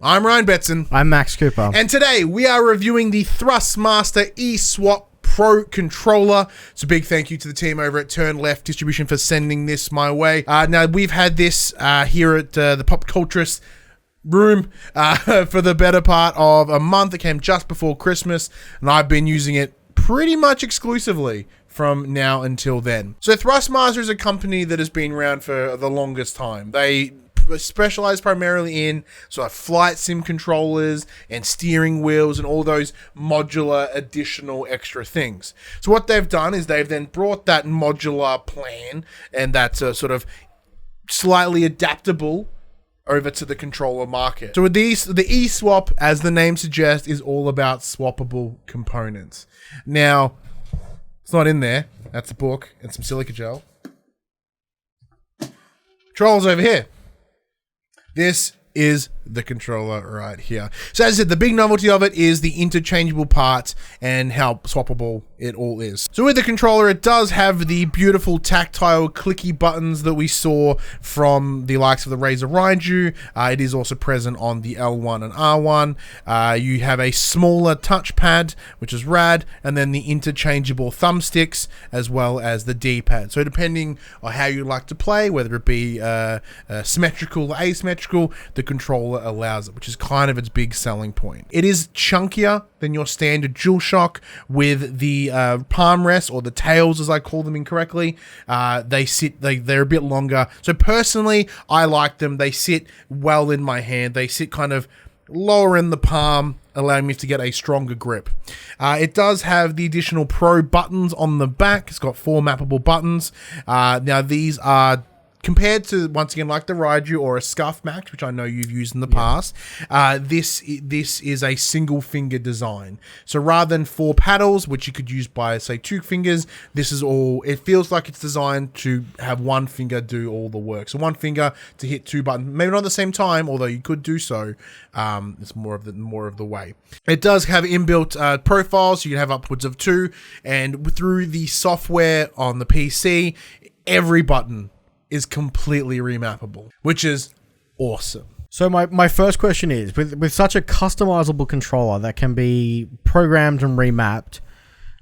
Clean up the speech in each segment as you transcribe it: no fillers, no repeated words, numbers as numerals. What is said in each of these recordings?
I'm Ryan Betson. I'm Max Cooper. And today we are reviewing the Thrustmaster eSwap Pro controller. So big thank you to the team over at Turn Left Distribution for sending this my way. Now we've had this here at the Pop Culturist room for the better part of a month. It came just before Christmas and I've been using it pretty much exclusively from now until then. So Thrustmaster is a company that has been around for the longest time. They specialize primarily in sort of flight sim controllers and steering wheels and all those modular additional extra things. So what they've done is they've then brought that modular plan and that sort of slightly adaptable over to the controller market. So with these, the eSwap, as the name suggests, is all about swappable components. Now, it's not in there. That's a book and some silica gel. Controls over here. This is the controller right here. So as I said, the big novelty of it is the interchangeable parts and how swappable it all is. So with the controller, it does have the beautiful tactile clicky buttons that we saw from the likes of the Razer Raiju. It is also present on the L1 and R1. You have a smaller touchpad, which is rad, and then the interchangeable thumbsticks as well as the D-pad. So depending on how you like to play, whether it be symmetrical or asymmetrical, the controller allows it, which is kind of its big selling point. It is chunkier than your standard DualShock with the palm rests, or the tails as I call them incorrectly. They're a bit longer. So personally, I like them. They sit well in my hand. They sit kind of lower in the palm, allowing me to get a stronger grip. It does have the additional Pro buttons on the back. It's got 4 mappable buttons. Now these are compared to, once again, like the Raiju or a Scuff Max, which I know you've used in the past, this is a single finger design. So rather than 4 paddles, which you could use by, say, 2 fingers, this is all, it feels like it's designed to have 1 finger do all the work. So 1 finger to hit 2 buttons, maybe not at the same time, although you could do so. It's more of the way. It does have inbuilt profiles, so you can have upwards of 2, and through the software on the PC, every button is completely remappable, which is awesome. So my first question is, with such a customizable controller that can be programmed and remapped,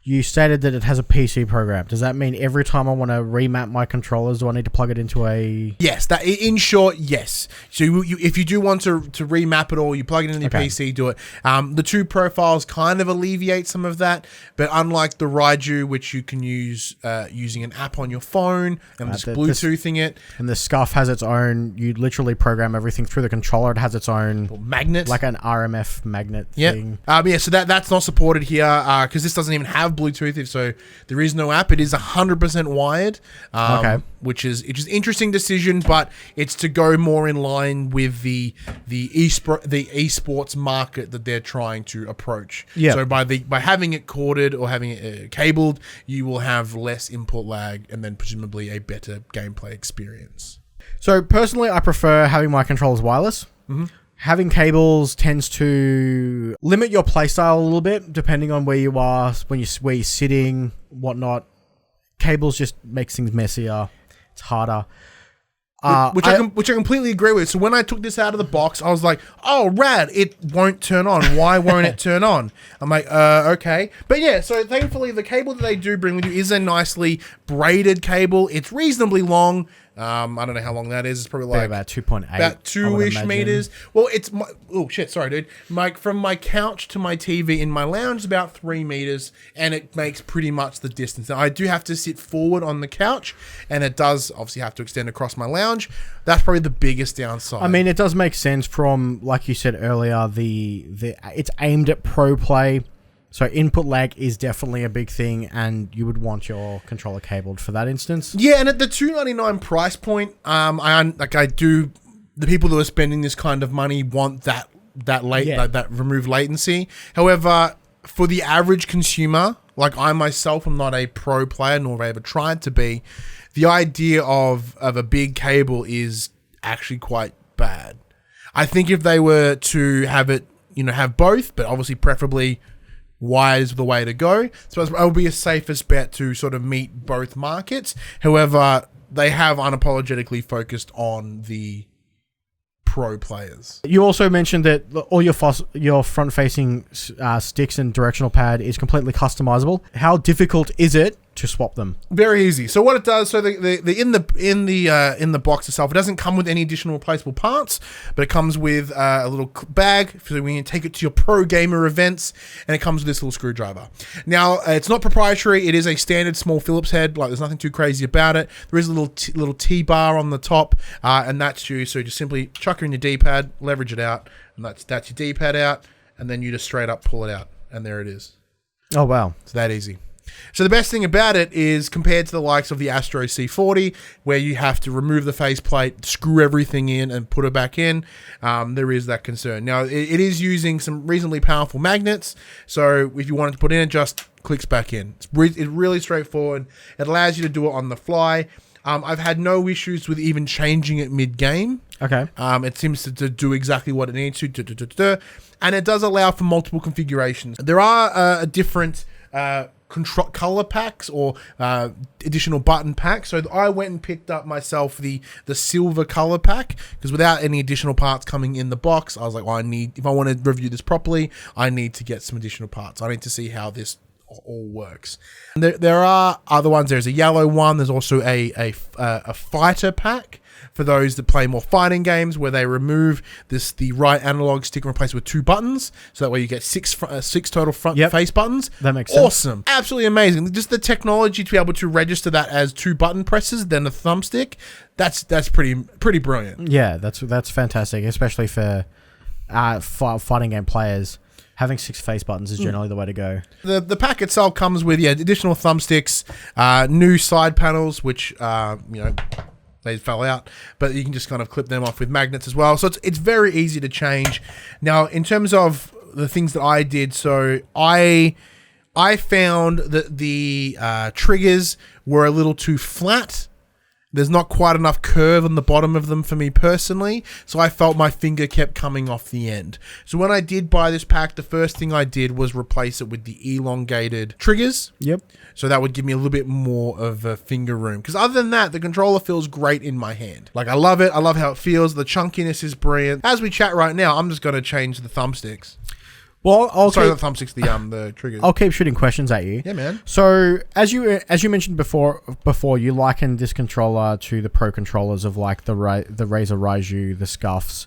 you stated that it has a PC program. Does that mean every time I want to remap my controllers, do I need to plug it into a... Yes, that in short, yes. So if you do want to remap it all, you plug it into the PC, do it. The 2 profiles kind of alleviate some of that, but unlike the Raiju, which you can use using an app on your phone and just Bluetoothing it. And the Scuff has its own, you literally program everything through the controller. It has its own... magnet. Like an RMF magnet thing. Yeah, so that's not supported here because this doesn't even have Bluetooth, so there is no app. It is 100% wired, which is interesting decision, but it's to go more in line with the esports market that they're trying to approach. Yeah. So by having it corded or having it cabled, you will have less input lag and then presumably a better gameplay experience. So personally, I prefer having my controllers wireless. Mm-hmm. Having cables tends to limit your playstyle a little bit, depending on where you are, where you're sitting, whatnot. Cables just makes things messier. It's harder. Which I completely agree with. So when I took this out of the box, I was like, oh, rad, it won't turn on. Why won't it turn on? I'm like, okay. But yeah, so thankfully the cable that they do bring with you is a nicely braided cable. It's reasonably long. I don't know how long that is. It's probably like about 2.8. About 2-ish meters. Well, it's oh shit, sorry, dude. From my couch to my TV in my lounge is about 3 meters, and it makes pretty much the distance. Now, I do have to sit forward on the couch, and it does obviously have to extend across my lounge. That's probably the biggest downside. I mean, it does make sense from, like you said earlier, it's aimed at pro play. So input lag is definitely a big thing, and you would want your controller cabled for that instance. Yeah, and at the $299 price point, the people who are spending this kind of money want that removed latency. However, for the average consumer, like I myself am not a pro player, nor have I ever tried to be, the idea of a big cable is actually quite bad. I think if they were to have it, have both, but obviously preferably wired is the way to go. So it would be a safest bet to sort of meet both markets. However, they have unapologetically focused on the pro players. You also mentioned that all your front-facing sticks and directional pad is completely customizable. How difficult is it to swap them? Very easy. So what it does, so in the box itself, it doesn't come with any additional replaceable parts, but it comes with a little bag so when you take it to your pro gamer events, and it comes with this little screwdriver. Now it's not proprietary. It is a standard small Phillips head. Like there's nothing too crazy about it. There is a little T-bar on the top, and that's you. So just simply chuck it in your D-pad, leverage it out, and that's your D-pad out, and then you just straight up pull it out, and there it is. Oh wow, it's that easy. So the best thing about it is compared to the likes of the Astro C40, where you have to remove the faceplate, screw everything in, and put it back in, there is that concern. Now, it is using some reasonably powerful magnets, so if you wanted to put in, it just clicks back in. It's really straightforward. It allows you to do it on the fly. I've had no issues with even changing it mid-game. Okay. It seems to do exactly what it needs to, and it does allow for multiple configurations. There are different control color packs or additional button packs. So I went and picked up myself the silver color pack because without any additional parts coming in the box, I was like, well, if I want to review this properly, I need to get some additional parts. I need to see how this all works. And there are other ones. There's a yellow one. There's also a fighter pack for those that play more fighting games, where they remove the right analog stick and replace it with 2 buttons, so that way you get six total front face buttons. That makes sense. Awesome, absolutely amazing. Just the technology to be able to register that as 2 button presses, then a thumbstick. That's pretty brilliant. Yeah, that's fantastic, especially for fighting game players. Having 6 face buttons is generally the way to go. The pack itself comes with additional thumbsticks, new side panels, which they fell out, but you can just kind of clip them off with magnets as well. So it's very easy to change. Now, in terms of the things that I did, so I found that the triggers were a little too flat. There's not quite enough curve on the bottom of them for me personally, so I felt my finger kept coming off the end. So when I did buy this pack, the first thing I did was replace it with the elongated triggers. Yep. So that would give me a little bit more of a finger room. Because other than that, the controller feels great in my hand. Like, I love it. I love how it feels. The chunkiness is brilliant. As we chat right now, I'm just going to change the thumbsticks. Well, not the thumbsticks, the triggers. I'll keep shooting questions at you. Yeah, man. So, as you mentioned before, you likened this controller to the pro controllers of like the Razer Raiju, the Scuffs.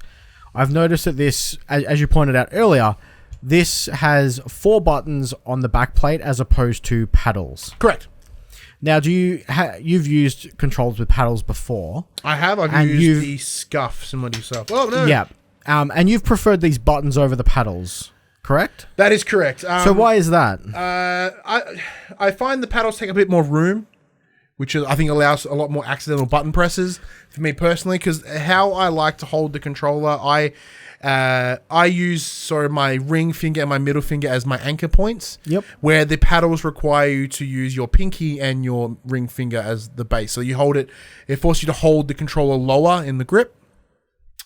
I've noticed that this, as you pointed out earlier, this has 4 buttons on the back plate as opposed to paddles. Correct. Now, you've used controllers with paddles before? I have. I've used the Scuff, similar to yourself. Oh no. Yeah. And you've preferred these buttons over the paddles. Correct? That is correct. So why is that? I find the paddles take a bit more room, which I think allows a lot more accidental button presses for me personally, because how I like to hold the controller, I use my ring finger and my middle finger as my anchor points. Yep. Where the paddles require you to use your pinky and your ring finger as the base. So you hold it forces you to hold the controller lower in the grip.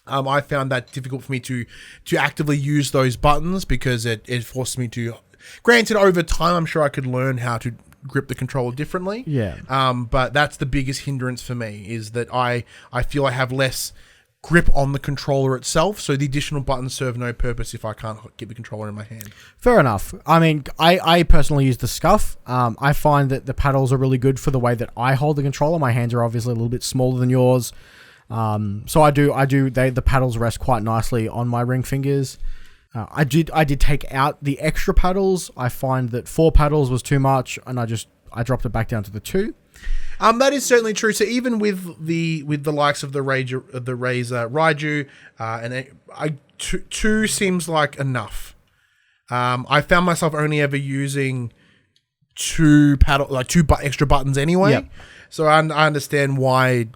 I found that difficult for me to actively use those buttons because it forced me to. Granted, over time, I'm sure I could learn how to grip the controller differently. Yeah. But that's the biggest hindrance for me, is that I feel I have less grip on the controller itself, so the additional buttons serve no purpose if I can't get the controller in my hand. Fair enough. I mean, I personally use the Scuff. I find that the paddles are really good for the way that I hold the controller. My hands are obviously a little bit smaller than yours. So the paddles rest quite nicely on my ring fingers. I did take out the extra paddles. I find that 4 paddles was too much, and I dropped it back down to the 2. That is certainly true. So even with the likes of the Razer Raiju, 2 seems like enough. I found myself only ever using 2 extra buttons anyway. Yep. So I understand why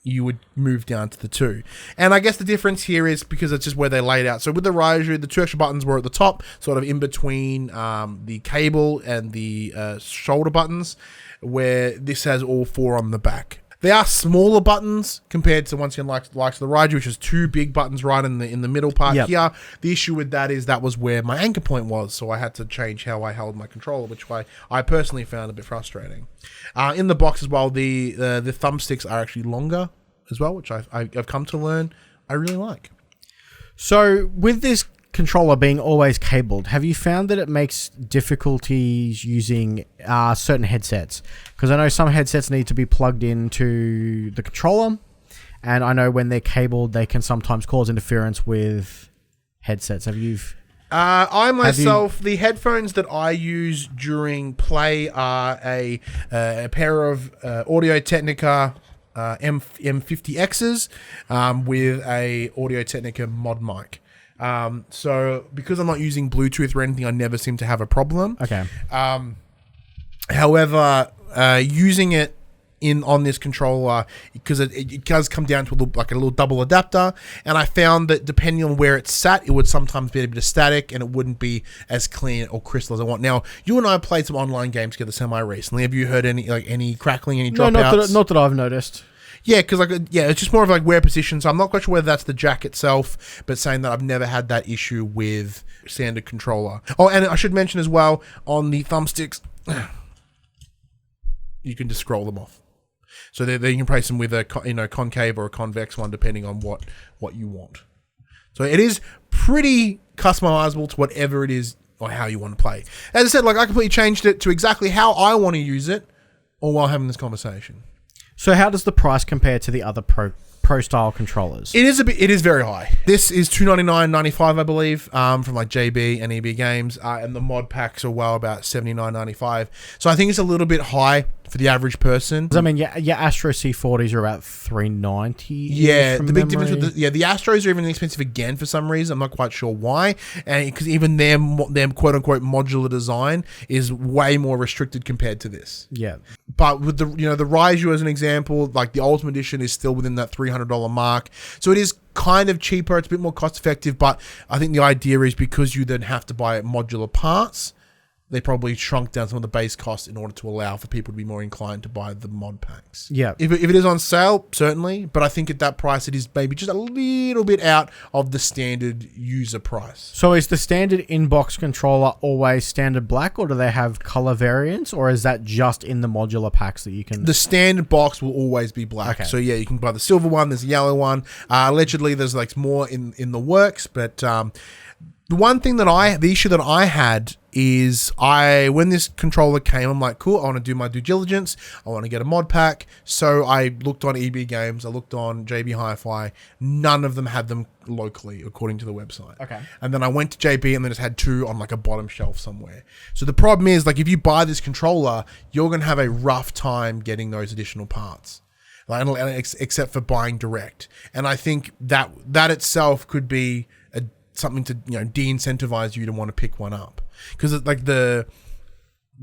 you would move down to the 2. And I guess the difference here is because it's just where they laid out. So with the Raiju, the 2 extra buttons were at the top, sort of in between the cable and the shoulder buttons, where this has all 4 on the back. They are smaller buttons compared to, once again, like the Raiju, which is 2 big buttons right in the middle part. Yep. Here. The issue with that is that was where my anchor point was, so I had to change how I held my controller, which I personally found a bit frustrating. In the box as well, the thumbsticks are actually longer as well, which I've come to learn I really like. So with this controller being always cabled, have you found that it makes difficulties using certain headsets? Because I know some headsets need to be plugged into the controller, and I know when they're cabled, they can sometimes cause interference with headsets. Have you? The headphones that I use during play are a pair of Audio Technica M50Xs with a Audio Technica mod mic. So because I'm not using Bluetooth or anything, I never seem to have a problem. Okay. However, using it on this controller, because it does come down to a little double adapter, and I found that depending on where it's sat, it would sometimes be a bit of static and it wouldn't be as clean or crystal as I want. Now, you and I played some online games together semi-recently. Have you heard any crackling, any dropouts? No, not that I've noticed. Yeah, because it's just more of where position. So I'm not quite sure whether that's the jack itself, but saying that I've never had that issue with standard controller. Oh, and I should mention as well, on the thumbsticks, you can just scroll them off. So you can replace them with a concave or a convex one, depending on what you want. So it is pretty customizable to whatever it is or how you want to play. As I said, I completely changed it to exactly how I want to use it, all while having this conversation. So how does the price compare to the other pro style controllers? It is very high. This is $299.95, I believe, from JB and EB Games, and the mod packs are about $79.95. So I think it's a little bit high for the average person. I mean, your Astro C40s are about $390. Yeah, the big difference with the Astros are even expensive again for some reason. I'm not quite sure why, and because even their quote unquote modular design is way more restricted compared to this. Yeah, but with the the Razer as an example, the Ultimate Edition is still within that $300 mark, so it is kind of cheaper. It's a bit more cost effective, but I think the idea is because you then have to buy modular parts, they probably shrunk down some of the base costs in order to allow for people to be more inclined to buy the mod packs. Yeah. If it is on sale, certainly, but I think at that price, it is maybe just a little bit out of the standard user price. So is the standard in-box controller always standard black, or do they have color variants, or is that just in the modular packs that you can... The standard box will always be black. Okay. So yeah, you can buy the silver one, there's a yellow one. Allegedly, there's more in the works, but... the issue that I had is when this controller came, I'm like, cool, I want to do my due diligence. I want to get a mod pack. So I looked on EB Games. I looked on JB Hi-Fi. None of them had them locally, according to the website. Okay. And then I went to JB and then just had two on a bottom shelf somewhere. So the problem is, if you buy this controller, you're going to have a rough time getting those additional parts. Except for buying direct. And I think that itself could be something to de-incentivize you to want to pick one up, because the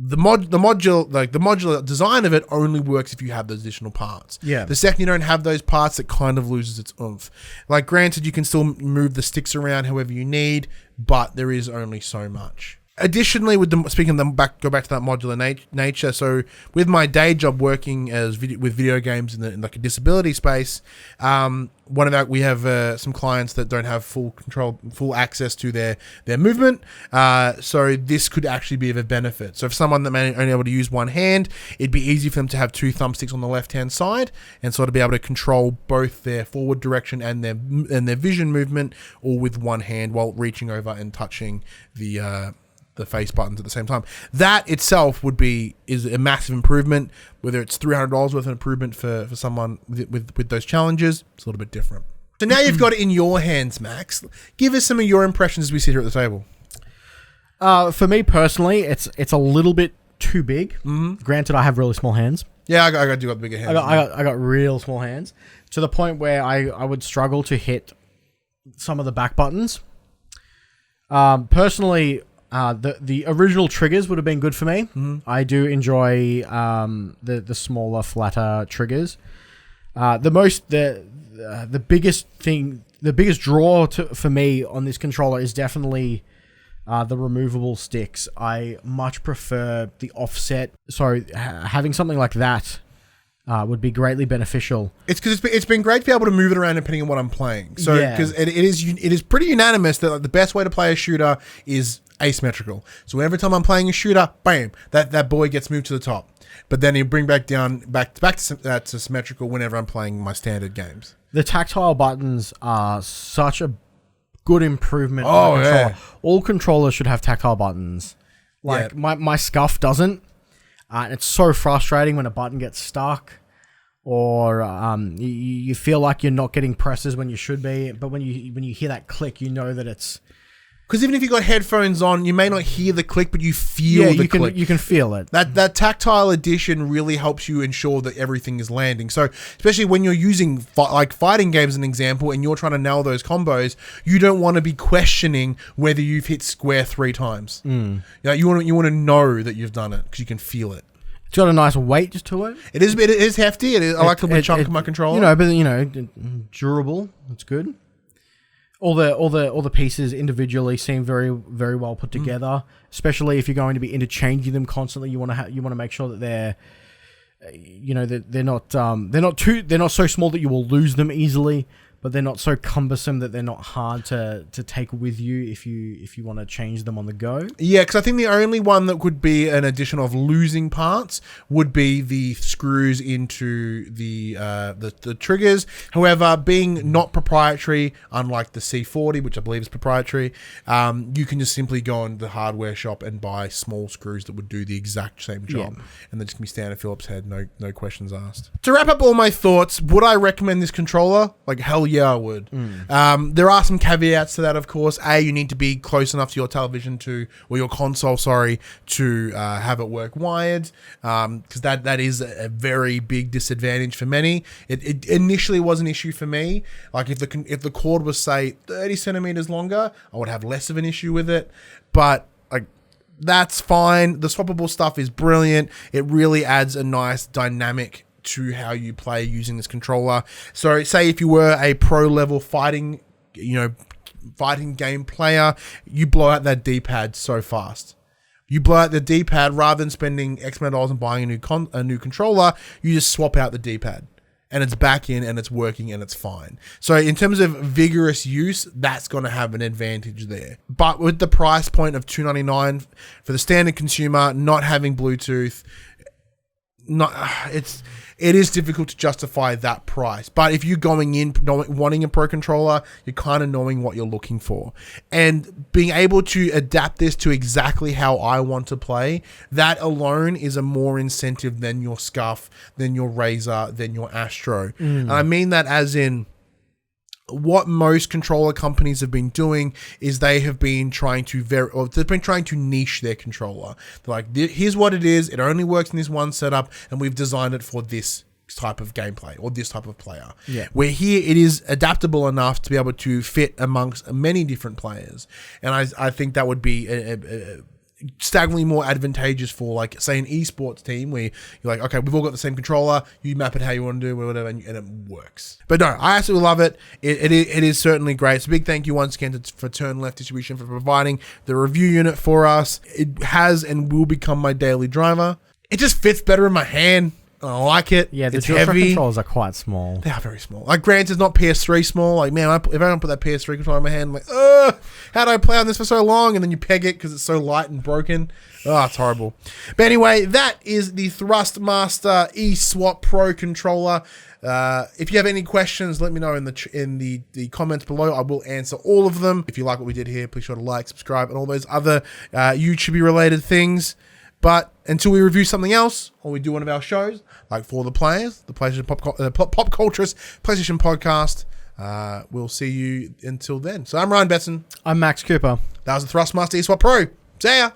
modular design of it only works if you have those additional parts. Yeah. The second you don't have those parts, it kind of loses its oomph. Granted, you can still move the sticks around however you need, but there is only so much. Additionally, go back to that modular nature. So, with my day job working with video games in a disability space, we have some clients that don't have full access to their movement. So this could actually be of a benefit. So, for someone that may only able to use one hand, it'd be easy for them to have two thumbsticks on the left hand side and sort of be able to control both their forward direction and their vision movement, all with one hand while reaching over and touching the face buttons at the same time. That itself is a massive improvement. Whether it's $300 worth of improvement for someone with those challenges, it's a little bit different. So now you've got it in your hands, Max. Give us some of your impressions as we sit here at the table. For me personally, it's a little bit too big. Mm-hmm. Granted, I have really small hands. Yeah, I got bigger hands. I got real small hands, to the point where I would struggle to hit some of the back buttons. Personally, the original triggers would have been good for me. Mm-hmm. I do enjoy the smaller, flatter triggers. The biggest draw for me on this controller is definitely the removable sticks. I much prefer the offset. So having something like that would be greatly beneficial. It's because it's been great to be able to move it around depending on what I'm playing. So because it is pretty unanimous that the best way to play a shooter is asymmetrical. So every time I'm playing a shooter, bam, that boy gets moved to the top. But then you bring back to symmetrical whenever I'm playing my standard games. The tactile buttons are such a good improvement. Oh, on the controller. yeah. All controllers should have tactile buttons. Like my Scuff doesn't. And it's so frustrating when a button gets stuck, or you feel like you're not getting presses when you should be. But when you hear that click, you know that it's. Because even if you got headphones on, you may not hear the click, but you feel the click. You can feel it. That tactile addition really helps you ensure that everything is landing. So especially when you're using fighting games as an example, and you're trying to nail those combos, you don't want to be questioning whether you've hit square 3 times. You want to know that you've done it because you can feel it. It's got a nice weight to it. It is hefty. I like the chunk of my controller. But durable. It's good. All the pieces individually seem very, very well put together. Especially if you're going to be interchanging them constantly, you want to make sure that they're, they're not so small that you will lose them easily, but they're not so cumbersome that they're not hard to take with you if you want to change them on the go. Yeah, because I think the only one that could be an addition of losing parts would be the screws into the triggers. However, being not proprietary, unlike the C40, which I believe is proprietary, you can just simply go on the hardware shop and buy small screws that would do the exact same job. Yeah. And then just can be standard Phillips head, no questions asked. To wrap up all my thoughts, would I recommend this controller? Like, hell yeah, I would. There are some caveats to that, of course. You need to be close enough to your television or your console, to have it work wired, because that is a very big disadvantage for many. It initially was an issue for me. Like if the cord was, say, 30 centimeters longer, I would have less of an issue with it. But that's fine. The swappable stuff is brilliant. It really adds a nice dynamic to how you play using this controller. So say if you were a pro level fighting game player, you blow out that D-pad so fast. You blow out the D-pad rather than spending X amount of dollars and buying a new controller, you just swap out the D-pad and it's back in and it's working and it's fine. So in terms of vigorous use, that's going to have an advantage there. But with the price point of $299 for the standard consumer, not having Bluetooth, it is difficult to justify that price. But if you're going in wanting a pro controller, you're kind of knowing what you're looking for. And being able to adapt this to exactly how I want to play, that alone is a more incentive than your Scuff, than your Razer, than your Astro. And I mean that as in, what most controller companies have been doing is they have been trying to niche their controller. They're like, here's what it is. It only works in this one setup, and we've designed it for this type of gameplay or this type of player. Yeah. Where here it is adaptable enough to be able to fit amongst many different players. And I think that would be staggeringly more advantageous for, like, say, an esports team where you're like, okay, we've all got the same controller, you map it how you want to do whatever, and it works. But no, I absolutely love it. It is certainly great. So big thank you once again for Turn Left Distribution for providing the review unit for us. It has and will become my daily driver. It just fits better in my hand. I like it. Yeah, the it's DualShock heavy. controllers are quite small. They are very small. Like, granted, it's not PS3 small. Like, man, if I don't put that PS3 controller in my hand, I'm like, how do I play on this for so long? And then you peg it because it's so light and broken. Oh, it's horrible. But anyway, that is the Thrustmaster eSwap Pro controller. If you have any questions, let me know in the comments below. I will answer all of them. If you like what we did here, please sure to like, subscribe, and all those other YouTube related things. But until we review something else, or we do one of our shows, like For the Players, the PlayStation Pop Culturist PlayStation Podcast, we'll see you until then. So I'm Ryan Betson. I'm Max Cooper. That was the Thrustmaster eSwap Pro. See ya.